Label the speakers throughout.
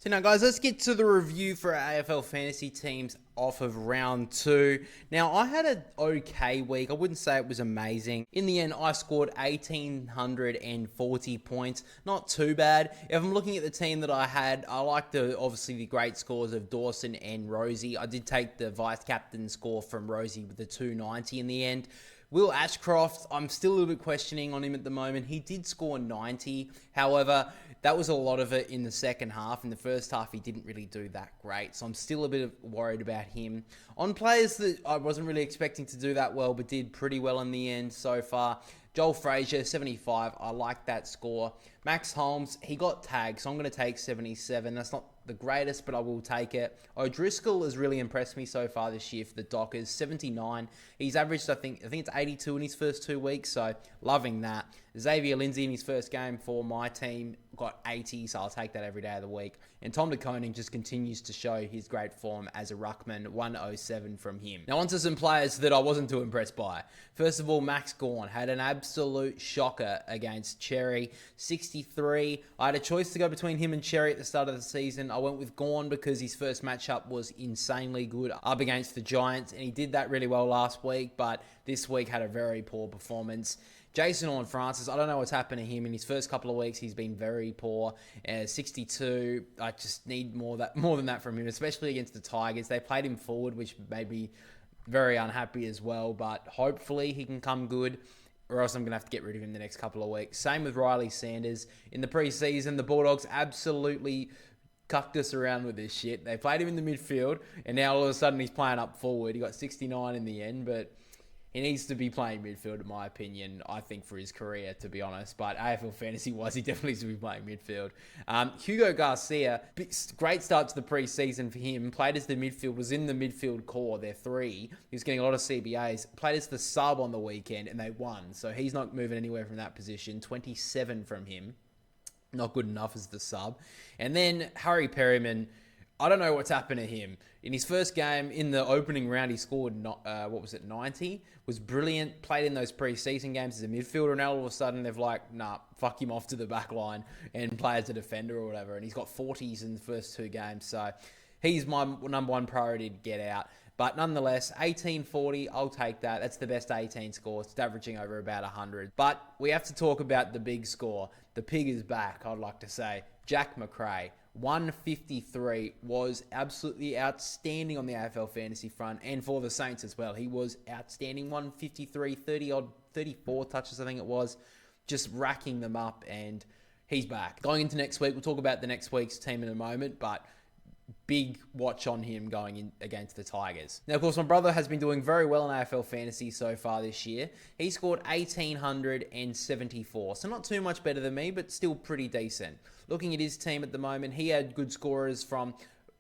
Speaker 1: So now guys, let's get to the review for our AFL fantasy teams off of round 2. Now I had an okay week. I wouldn't say it was amazing. In the end, I scored 1,840 points. Not too bad. If I'm looking at the team that I had, I like obviously the great scores of Dawson and Rosie. I did take the vice captain score from Rosie with the 290 in the end. Will Ashcroft, I'm still a little bit questioning on him at the moment. He did score 90. However, that was a lot of it in the second half. In the first half, he didn't really do that great. So I'm still a bit worried about him. On players that I wasn't really expecting to do that well, but did pretty well in the end so far. Joel Frazier, 75. I like that score. Max Holmes, he got tagged, so I'm going to take 77. That's not the greatest, but I will take it. O'Driscoll has really impressed me so far this year for the Dockers, 79. He's averaged, I think it's 82 in his first 2 weeks, so loving that. Xavier Lindsay in his first game for my team got 80, so I'll take that every day of the week. And Tom De Koning just continues to show his great form as a ruckman, 107 from him. Now onto some players that I wasn't too impressed by. First of all, Max Gawn had an absolute shocker against Cherry, 63. I had a choice to go between him and Cherry at the start of the season. I went with Gawn because his first matchup was insanely good up against the Giants, and he did that really well last week, but this week had a very poor performance. Jason Horne-Francis, I don't know what's happened to him. In his first couple of weeks, he's been very poor. 62, I just need more than that from him, especially against the Tigers. They played him forward, which made me very unhappy as well, but hopefully he can come good, or else I'm going to have to get rid of him the next couple of weeks. Same with Riley Sanders. In the preseason, the Bulldogs absolutely cucked us around with this shit. They played him in the midfield, and now all of a sudden he's playing up forward. He got 69 in the end, but he needs to be playing midfield, in my opinion, I think, for his career, to be honest. But AFL fantasy-wise, he definitely needs to be playing midfield. Hugo Garcia, great start to the preseason for him. Played as the midfield, was in the midfield core, their 3. He was getting a lot of CBAs. Played as the sub on the weekend, and they won. So he's not moving anywhere from that position. 27 from him. Not good enough as the sub. And then Harry Perryman, I don't know what's happened to him. In his first game, in the opening round, he scored, 90? Was brilliant. Played in those preseason games as a midfielder, and now all of a sudden they've fuck him off to the back line and play as a defender or whatever. And he's got 40s in the first 2 games, so he's my number one priority to get out. But nonetheless, 1840, I'll take that. That's the best 18 score. It's averaging over about 100. But we have to talk about the big score. The pig is back, I'd like to say. Jack McRae, 153, was absolutely outstanding on the AFL fantasy front and for the Saints as well. He was outstanding, 153, 34 touches I think it was, just racking them up, and he's back. Going into next week, we'll talk about the next week's team in a moment, but big watch on him going in against the Tigers. Now, of course, my brother has been doing very well in AFL fantasy so far this year. He scored 1,874, so not too much better than me, but still pretty decent. Looking at his team at the moment, he had good scorers from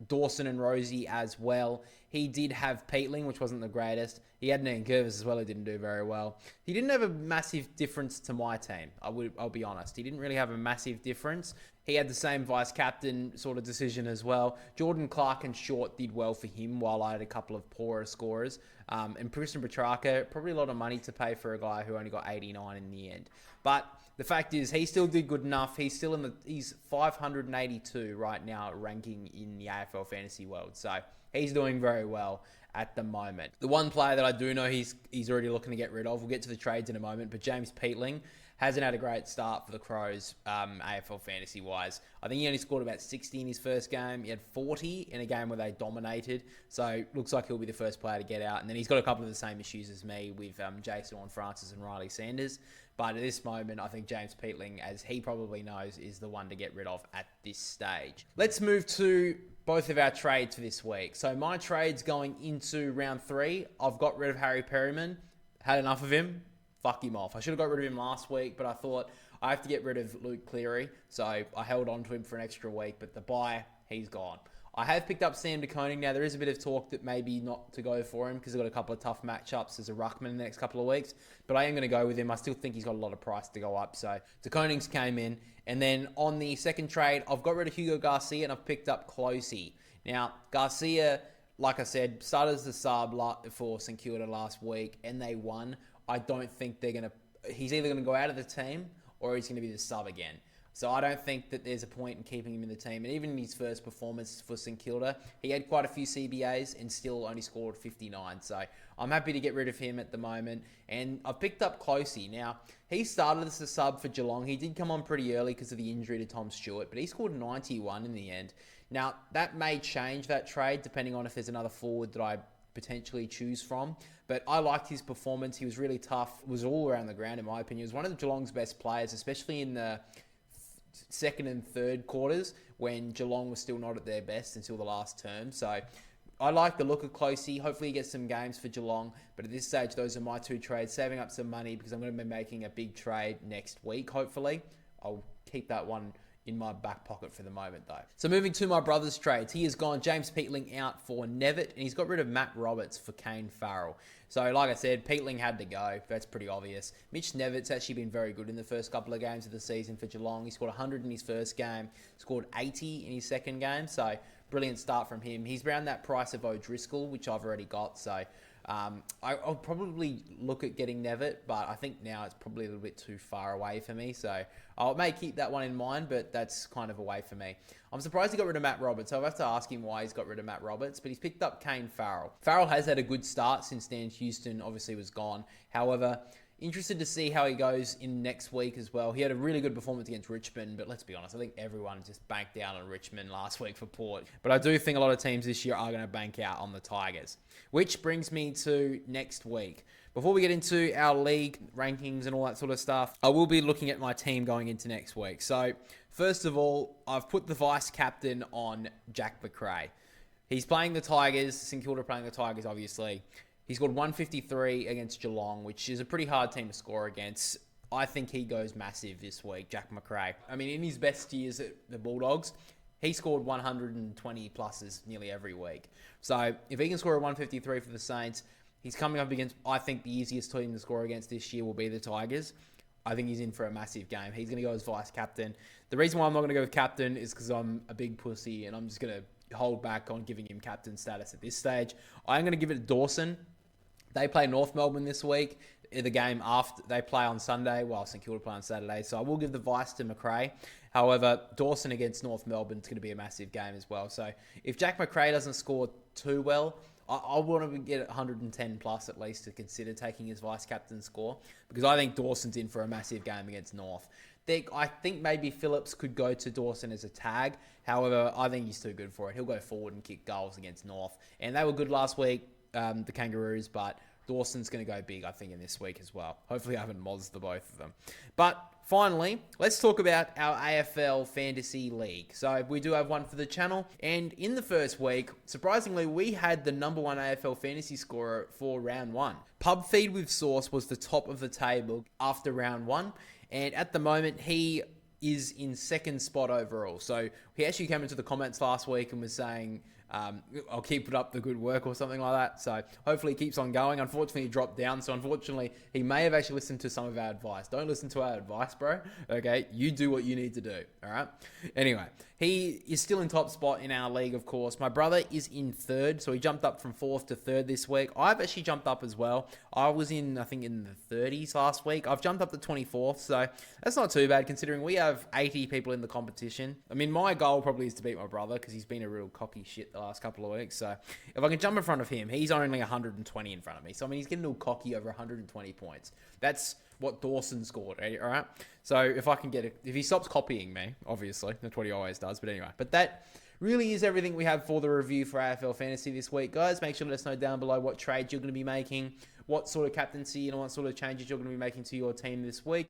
Speaker 1: Dawson and Rosie as well. He did have Peatling, which wasn't the greatest. He had Nankervis as well, who didn't do very well. He didn't have a massive difference to my team, I'll be honest. He didn't really have a massive difference. He had the same vice-captain sort of decision as well. Jordan Clark and Short did well for him, while I had a couple of poorer scorers. And Christian Petrarca, probably a lot of money to pay for a guy who only got 89 in the end. But the fact is, he still did good enough. He's 582 right now, ranking in the AFL fantasy world. So he's doing very well at the moment. The one player that I do know he's already looking to get rid of, we'll get to the trades in a moment, but James Peatling hasn't had a great start for the Crows, AFL fantasy-wise. I think he only scored about 60 in his first game. He had 40 in a game where they dominated. So looks like he'll be the first player to get out. And then he's got a couple of the same issues as me with Jason Horne-Francis and Riley Sanders. But at this moment, I think James Peatling, as he probably knows, is the one to get rid of at this stage. Let's move to both of our trades for this week. So my trades going into round 3, I've got rid of Harry Perryman. Had enough of him. Fuck him off. I should have got rid of him last week, but I thought I have to get rid of Luke Cleary. So I held on to him for an extra week, but the buy, he's gone. I have picked up Sam De Koning. Now, there is a bit of talk that maybe not to go for him because he's got a couple of tough matchups as a ruckman in the next couple of weeks. But I am going to go with him. I still think he's got a lot of price to go up. So De Koning's came in. And then on the second trade, I've got rid of Hugo Garcia and I've picked up Closey. Now, Garcia, like I said, started as the sub for St Kilda last week and they won. I don't think he's either going to go out of the team or he's going to be the sub again. So I don't think that there's a point in keeping him in the team. And even in his first performance for St Kilda, he had quite a few CBAs and still only scored 59. So I'm happy to get rid of him at the moment. And I've picked up Closey. Now, he started as a sub for Geelong. He did come on pretty early because of the injury to Tom Stewart, but he scored 91 in the end. Now, that may change that trade depending on if there's another forward that I potentially choose from. But I liked his performance. He was really tough. Was all around the ground, in my opinion. He was one of the Geelong's best players, especially in the second and third quarters when Geelong was still not at their best until the last term. So I like the look of Closey. Hopefully he gets some games for Geelong. But at this stage, those are my two trades. Saving up some money because I'm going to be making a big trade next week, hopefully. I'll keep that one in my back pocket for the moment, though. So moving to my brother's trades, he has gone James Peatling out for Nevitt, and he's got rid of Matt Roberts for Kane Farrell. So like I said, Peatling had to go. That's pretty obvious. Mitch Nevitt's actually been very good in the first couple of games of the season for Geelong. He scored 100 in his first game, scored 80 in his second game. So brilliant start from him. He's around that price of O'Driscoll, which I've already got. So I'll probably look at getting Nevitt, but I think now it's probably a little bit too far away for me. So I may keep that one in mind, but that's kind of away for me. I'm surprised he got rid of Matt Roberts. So I'll have to ask him why he's got rid of Matt Roberts, but he's picked up Kane Farrell. Farrell has had a good start since Dan Houston obviously was gone. However, interested to see how he goes in next week as well. He had a really good performance against Richmond, but let's be honest, I think everyone just banked down on Richmond last week for Port. But I do think a lot of teams this year are going to bank out on the Tigers. Which brings me to next week. Before we get into our league rankings and all that sort of stuff, I will be looking at my team going into next week. So, first of all, I've put the vice captain on Jack McRae. He's playing the Tigers, St Kilda playing the Tigers, obviously. He scored 153 against Geelong, which is a pretty hard team to score against. I think he goes massive this week, Jack McRae. I mean, in his best years at the Bulldogs, he scored 120 pluses nearly every week. So if he can score a 153 for the Saints, he's coming up against, I think, the easiest team to score against this year will be the Tigers. I think he's in for a massive game. He's going to go as vice captain. The reason why I'm not going to go with captain is because I'm a big pussy and I'm just going to hold back on giving him captain status at this stage. I'm going to give it to Dawson. They play North Melbourne this week. The game after they play on Sunday, while St Kilda play on Saturday. So I will give the vice to McRae. However, Dawson against North Melbourne is going to be a massive game as well. So if Jack McRae doesn't score too well, I want to get 110 plus at least to consider taking his vice captain score, because I think Dawson's in for a massive game against North. I think maybe Phillips could go to Dawson as a tag. However, I think he's too good for it. He'll go forward and kick goals against North. And they were good last week, the Kangaroos, but Dawson's going to go big, I think, in this week as well. Hopefully I haven't mozzed the both of them. But finally, let's talk about our AFL Fantasy League. So we do have one for the channel. And in the first week, surprisingly, we had the number one AFL Fantasy scorer for round one. Pub Feed with Sauce was the top of the table after round one. And at the moment, he is in second spot overall. So he actually came into the comments last week and was saying, I'll keep it up the good work or something like that. So hopefully he keeps on going. Unfortunately, he dropped down. So unfortunately, he may have actually listened to some of our advice. Don't listen to our advice, bro. Okay, you do what you need to do. All right. Anyway, he is still in top spot in our league, of course. My brother is in third. So he jumped up from fourth to third this week. I've actually jumped up as well. I was I think in the 30s last week. I've jumped up to 24th. So that's not too bad considering we have 80 people in the competition. I mean, my goal probably is to beat my brother because he's been a real cocky shit the last couple of weeks. So if I can jump in front of him, he's only 120 in front of me. So I mean, he's getting a little cocky over 120 points. That's what Dawson scored, all right? So if I can get it, if he stops copying me, obviously, that's what he always does. But anyway, but that really is everything we have for the review for AFL Fantasy this week. Guys, make sure to let us know down below what trades you're going to be making, what sort of captaincy and what sort of changes you're going to be making to your team this week.